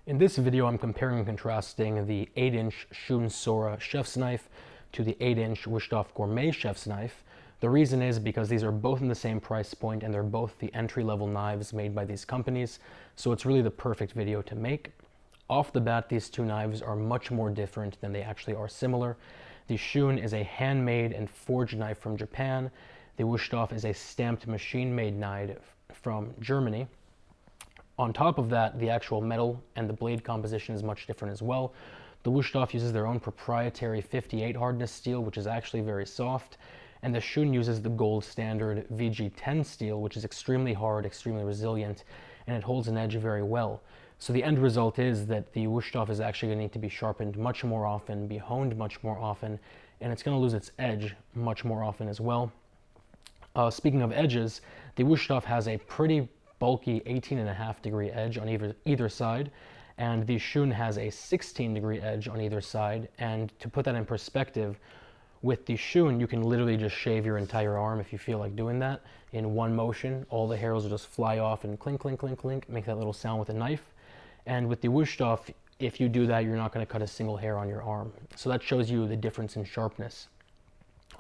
In this video, I'm comparing and contrasting the 8-inch Shun Sora chef's knife to the 8-inch Wusthof Gourmet chef's knife. The reason is because these are both in the same price point and they're both the entry-level knives made by these companies, so it's really the perfect video to make. Off the bat, these two knives are much more different than they actually are similar. The Shun is a handmade and forged knife from Japan. The Wusthof is a stamped machine-made knife from Germany. On top of that, the actual metal and the blade composition is much different as well. The Wusthof uses their own proprietary 58 hardness steel, which is actually very soft, and the Shun uses the gold standard VG10 steel, which is extremely hard, extremely resilient, and it holds an edge very well. So the end result is that the Wusthof is actually going to need to be sharpened much more often, be honed much more often, and it's going to lose its edge much more often as well. Speaking of edges, the Wusthof has a pretty bulky 18.5-degree edge on either side, and the Shun has a 16-degree edge on either side. And to put that in perspective, with the Shun you can literally just shave your entire arm if you feel like doing that in one motion. All the hairs will just fly off and clink, clink, clink, clink, make that little sound with a knife. And with the Wusthof, if you do that, you're not going to cut a single hair on your arm. So that shows you the difference in sharpness.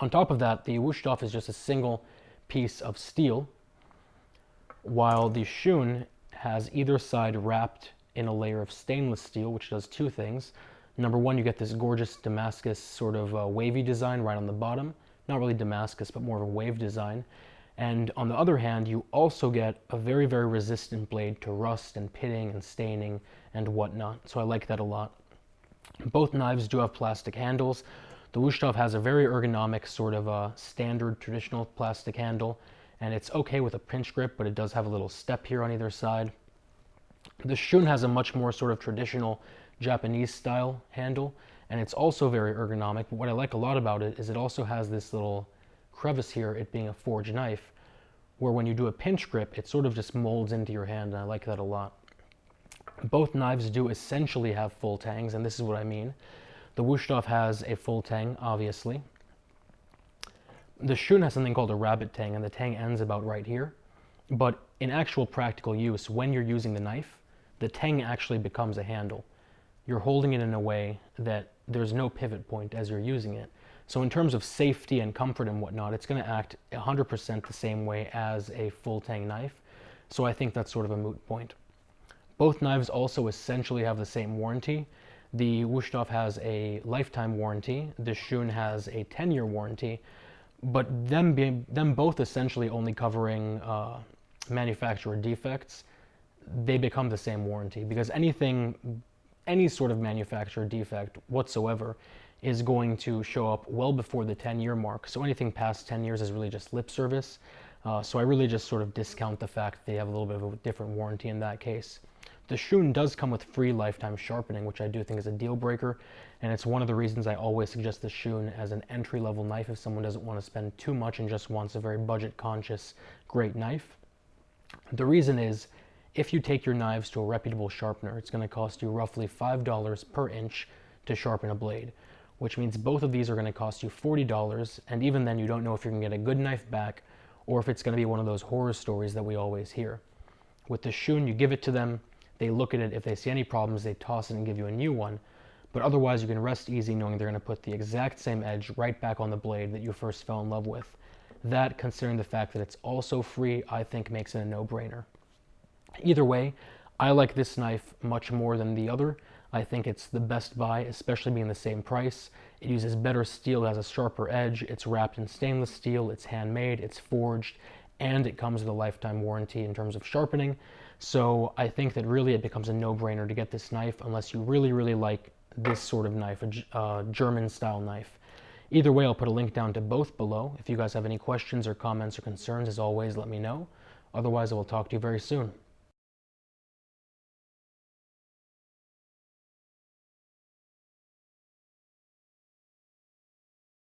On top of that, the Wusthof is just a single piece of steel, while the Shun has either side wrapped in a layer of stainless steel, which does two things. Number one, you get this gorgeous Damascus sort of wavy design right on the bottom. Not really Damascus, but more of a wave design. And on the other hand, you also get a very, very resistant blade to rust and pitting and staining and whatnot. So I like that a lot. Both knives do have plastic handles. The Wusthof has a very ergonomic sort of standard traditional plastic handle, and it's okay with a pinch grip, but it does have a little step here on either side. The Shun has a much more sort of traditional Japanese style handle, and it's also very ergonomic. But what I like a lot about it is it also has this little crevice here, it being a forged knife, where when you do a pinch grip, it sort of just molds into your hand, and I like that a lot. Both knives do essentially have full tangs, and this is what I mean. The Wusthof has a full tang, obviously. The Shun has something called a rabbit tang, and the tang ends about right here. But in actual practical use, when you're using the knife, the tang actually becomes a handle. You're holding it in a way that there's no pivot point as you're using it. So in terms of safety and comfort and whatnot, it's going to act 100% the same way as a full tang knife. So I think that's sort of a moot point. Both knives also essentially have the same warranty. The Wusthof has a lifetime warranty. The Shun has a 10-year warranty. But them both essentially only covering manufacturer defects, they become the same warranty, because any sort of manufacturer defect whatsoever is going to show up well before the 10-year mark. So anything past 10 years is really just lip service. So I really just sort of discount the fact that they have a little bit of a different warranty in that case. The Shun does come with free lifetime sharpening, which I do think is a deal breaker, and it's one of the reasons I always suggest the Shun as an entry-level knife if someone doesn't want to spend too much and just wants a very budget-conscious, great knife. The reason is, if you take your knives to a reputable sharpener, it's going to cost you roughly $5 per inch to sharpen a blade, which means both of these are going to cost you $40, and even then you don't know if you're going to get a good knife back or if it's going to be one of those horror stories that we always hear. With the Shun, you give it to them, they look at it, if they see any problems, they toss it and give you a new one. But otherwise, you can rest easy knowing they're going to put the exact same edge right back on the blade that you first fell in love with. That, considering the fact that it's also free, I think makes it a no-brainer. Either way, I like this knife much more than the other. I think it's the best buy, especially being the same price. It uses better steel, it has a sharper edge, it's wrapped in stainless steel, it's handmade, it's forged, and it comes with a lifetime warranty in terms of sharpening. So I think that really it becomes a no-brainer to get this knife unless you really, really like this sort of knife, a German-style knife. Either way, I'll put a link down to both below. If you guys have any questions or comments or concerns, as always, let me know. Otherwise, I will talk to you very soon.